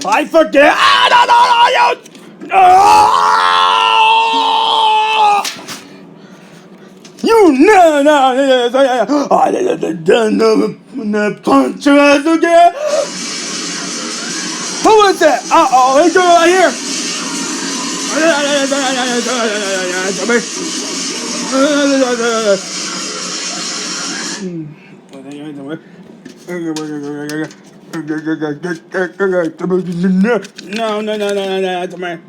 I forget. You punch your ass again. Who is that? Uh-oh, let's go right here. No, come here.